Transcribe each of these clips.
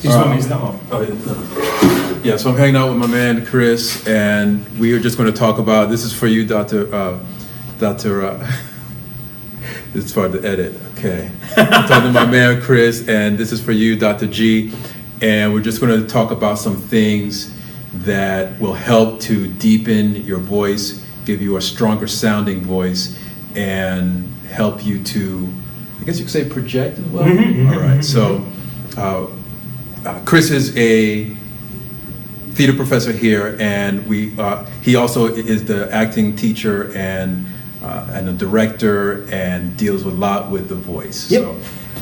You just want me to stop? Yeah, so I'm hanging out with my man Chris, and we are just going to talk about, this is for you, Dr. This is for the edit, okay. I'm talking to my man Chris, and this is for you, Dr. G, and we're just going to talk about some things that will help to deepen your voice, give you a stronger sounding voice, and help you to, I guess you could say, project as well. All right, so Chris is a theater professor here, and he also is the acting teacher and a director, and deals a lot with the voice. Yep. So.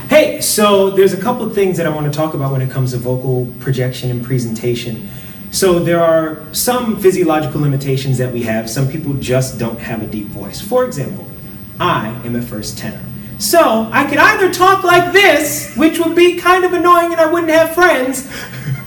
Hey, so there's a couple of things that I want to talk about when it comes to vocal projection and presentation. So there are some physiological limitations that we have. Some people just don't have a deep voice. For example, I am a first tenor. So I could either talk like this, which would be kind of annoying and I wouldn't have friends,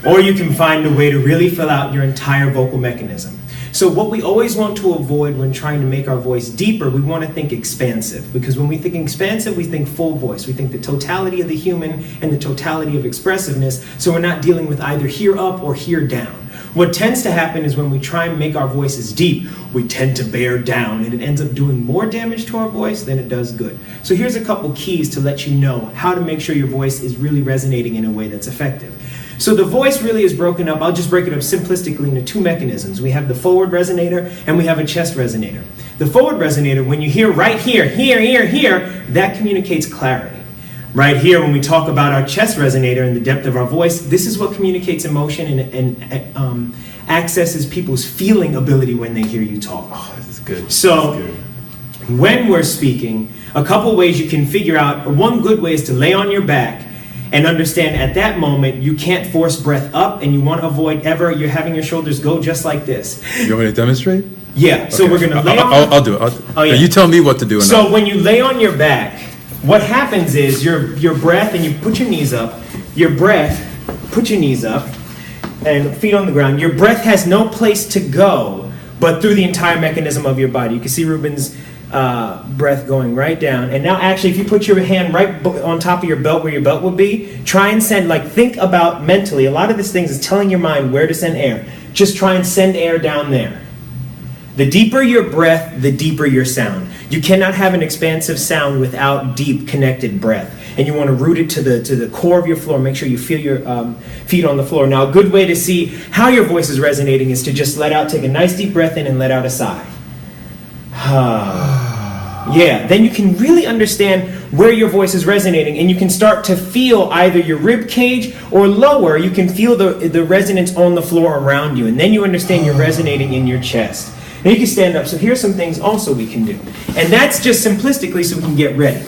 or you can find a way to really fill out your entire vocal mechanism. So what we always want to avoid when trying to make our voice deeper, we want to think expansive. Because when we think expansive, we think full voice. We think the totality of the human and the totality of expressiveness, so we're not dealing with either here up or here down. What tends to happen is when we try and make our voices deep, we tend to bear down, and it ends up doing more damage to our voice than it does good. So here's a couple keys to let you know how to make sure your voice is really resonating in a way that's effective. So the voice really is broken up, I'll just break it up simplistically into two mechanisms. We have the forward resonator and we have a chest resonator. The forward resonator, when you hear right here, here, that communicates clarity. Right here, when we talk about our chest resonator and the depth of our voice, this is what communicates emotion and accesses people's feeling ability when they hear you talk. Oh, this is good. So, when we're speaking, a couple ways you can figure out, one good way is to lay on your back and understand at that moment you can't force breath up, and you want to avoid ever you're having your shoulders go just like this. You want me to demonstrate? Yeah, so we're going to lay on... I'll do it. Oh, yeah. You tell me what to do. So when you lay on your back, what happens is your breath, and you put your knees up, put your knees up, and feet on the ground. Your breath has no place to go but through the entire mechanism of your body. You can see Ruben's breath going right down. And now actually, if you put your hand right on top of your belt where your belt would be, try and send, think about mentally. A lot of these things is telling your mind where to send air. Just try and send air down there. The deeper your breath, the deeper your sound. You cannot have an expansive sound without deep connected breath. And you want to root it to the core of your floor. Make sure you feel your feet on the floor. Now, a good way to see how your voice is resonating is to just take a nice deep breath in and let out a sigh. Yeah, then you can really understand where your voice is resonating, and you can start to feel either your rib cage or lower. You can feel the resonance on the floor around you, and then you understand you're resonating in your chest. And you can stand up. So here's some things also we can do. And that's just simplistically so we can get ready.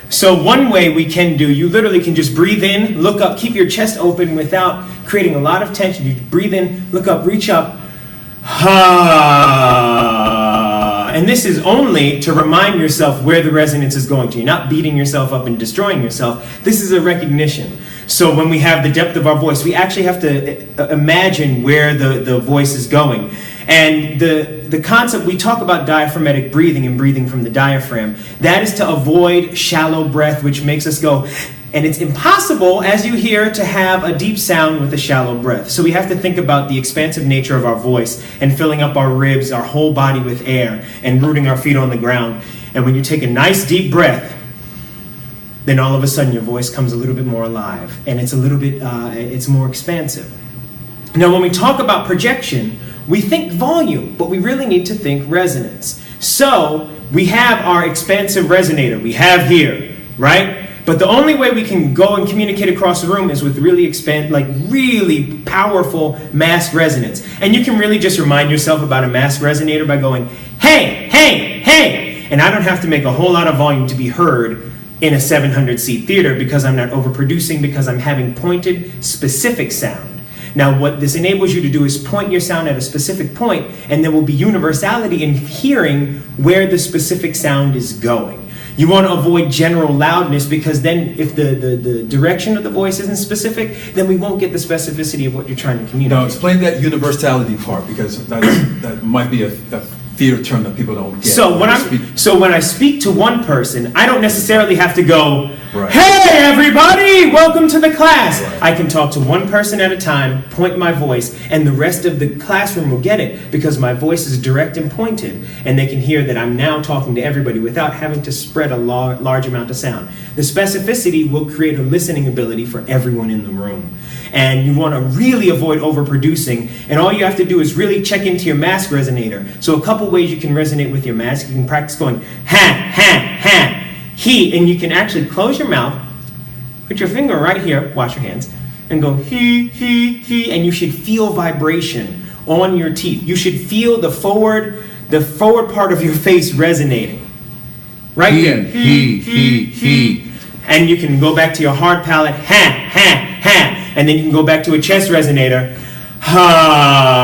So one way we can do, you literally can just breathe in, look up, keep your chest open without creating a lot of tension. You breathe in, look up, reach up. And this is only to remind yourself where the resonance is going to. You're not beating yourself up and destroying yourself. This is a recognition. So when we have the depth of our voice, we actually have to imagine where the voice is going. And the concept, we talk about diaphragmatic breathing and breathing from the diaphragm. That is to avoid shallow breath, which makes us go. And it's impossible, as you hear, to have a deep sound with a shallow breath. So we have to think about the expansive nature of our voice and filling up our ribs, our whole body with air, and rooting our feet on the ground. And when you take a nice deep breath, then all of a sudden your voice comes a little bit more alive. And it's a little bit, it's more expansive. Now when we talk about projection, we think volume, but we really need to think resonance. So we have our expansive resonator. We have here, right? But the only way we can go and communicate across the room is with really really powerful masked resonance. And you can really just remind yourself about a masked resonator by going, hey, hey, hey. And I don't have to make a whole lot of volume to be heard in a 700-seat theater because I'm not overproducing, because I'm having pointed, specific sound. Now, what this enables you to do is point your sound at a specific point, and there will be universality in hearing where the specific sound is going. You want to avoid general loudness, because then if the direction of the voice isn't specific, then we won't get the specificity of what you're trying to communicate. Now, explain that universality part, because that might be a theater term that people don't get. So when I speak to one person, I don't necessarily have to go, Right. "Hey everybody, welcome to the class." Right. I can talk to one person at a time, point my voice, and the rest of the classroom will get it because my voice is direct and pointed, and they can hear that I'm now talking to everybody without having to spread a large amount of sound. The specificity will create a listening ability for everyone in the room. And you want to really avoid overproducing, and all you have to do is really check into your mask resonator. So a couple ways you can resonate with your mask. You can practice going ha, ha, ha, he, and you can actually close your mouth, put your finger right here, wash your hands, and go he, and you should feel vibration on your teeth. You should feel the forward part of your face resonating. Right there. He. And you can go back to your hard palate, ha, ha, ha. And then you can go back to a chest resonator, ha.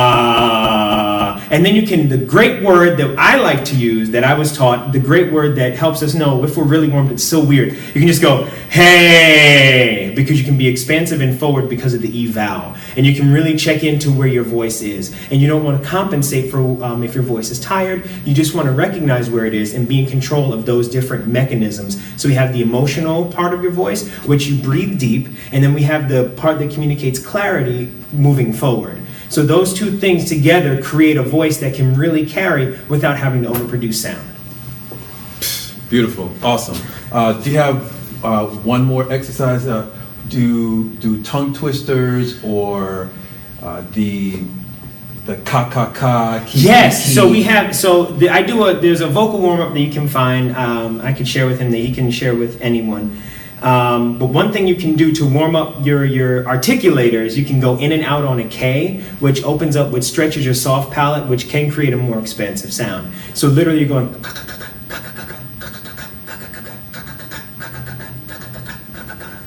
And then you can, the great word that I like to use, that I was taught, the great word that helps us know if we're really warmed, it's so weird. You can just go, hey, because you can be expansive and forward because of the E vowel. And you can really check into where your voice is. And you don't want to compensate for if your voice is tired. You just want to recognize where it is and be in control of those different mechanisms. So we have the emotional part of your voice, which you breathe deep, and then we have the part that communicates clarity moving forward. So those two things together create a voice that can really carry without having to overproduce sound. Beautiful, awesome. Do you have one more exercise? Do tongue twisters or the ka. Yes. So we have. There's a vocal warm up that you can find. I could share with him that he can share with anyone. But one thing you can do to warm up your articulators, you can go in and out on a K, which opens up, which stretches your soft palate, which can create a more expansive sound. So literally you're going,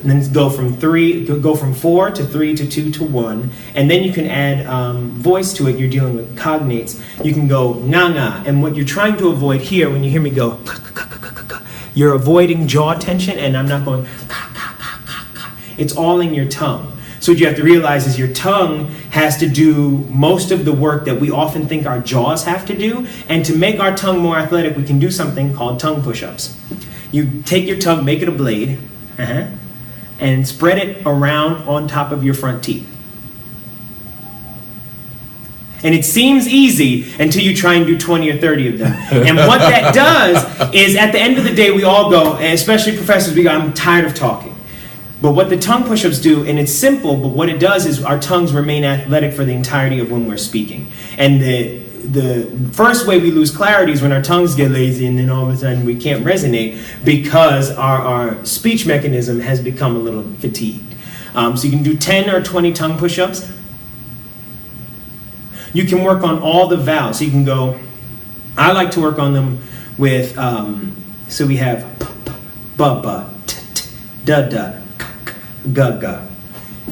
and then go from 4 to 3 to 2 to 1, and then you can add voice to it. You're dealing with cognates. You can go nga, and what you're trying to avoid here when you hear me go, you're avoiding jaw tension, and I'm not going, it's all in your tongue. So what you have to realize is your tongue has to do most of the work that we often think our jaws have to do, and to make our tongue more athletic, we can do something called tongue push-ups. You take your tongue, make it a blade, and spread it around on top of your front teeth. And it seems easy until you try and do 20 or 30 of them. And what that does is, at the end of the day, we all go, and especially professors, we go, I'm tired of talking. But what the tongue push-ups do, and it's simple, but what it does is our tongues remain athletic for the entirety of when we're speaking. And the first way we lose clarity is when our tongues get lazy, and then all of a sudden we can't resonate because our speech mechanism has become a little fatigued. So you can do 10 or 20 tongue push-ups. You can work on all the vowels. So you can go, I like to work on them with, so we have ba, da, ga,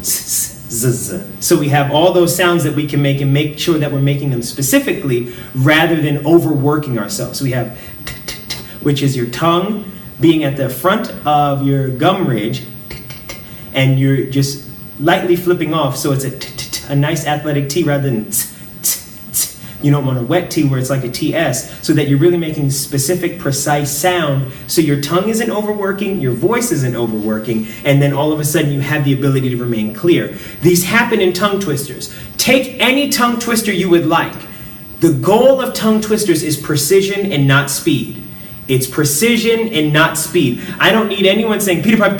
z. So we have all those sounds that we can make, and make sure that we're making them specifically rather than overworking ourselves. So we have which is your tongue being at the front of your gum ridge, and you're just lightly flipping off, so it's a nice athletic T rather than you don't want a wet T where it's like a TS, so that you're really making specific, precise sound, so your tongue isn't overworking, your voice isn't overworking, and then all of a sudden you have the ability to remain clear. These happen in tongue twisters. Take any tongue twister you would like. The goal of tongue twisters is precision and not speed. It's precision and not speed. I don't need anyone saying Peter Piper,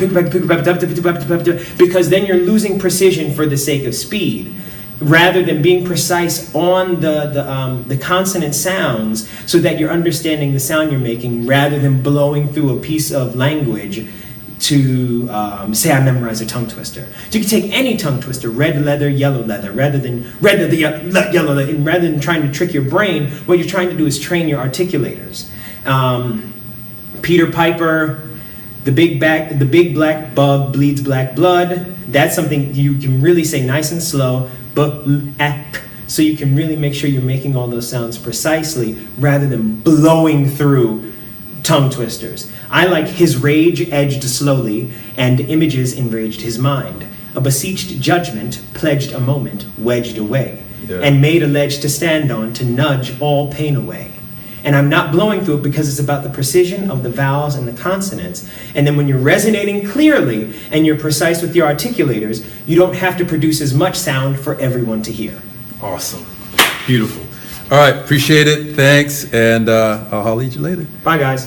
because then you're losing precision for the sake of speed, rather than being precise on the consonant sounds, so that you're understanding the sound you're making, rather than blowing through a piece of language to say I memorize a tongue twister. So you can take any tongue twister, red leather, yellow leather, rather than yellow leather, and rather than trying to trick your brain, what you're trying to do is train your articulators. Peter Piper, the big black bug bleeds black blood. That's something you can really say nice and slow, so you can really make sure you're making all those sounds precisely rather than blowing through tongue twisters. I like his rage edged slowly, and images enraged his mind. A beseeched judgment pledged a moment, wedged away, and made a ledge to stand on to nudge all pain away. And I'm not blowing through it because it's about the precision of the vowels and the consonants. And then when you're resonating clearly and you're precise with your articulators, you don't have to produce as much sound for everyone to hear. Awesome. Beautiful. All right. Appreciate it. Thanks. And I'll holler at you later. Bye, guys.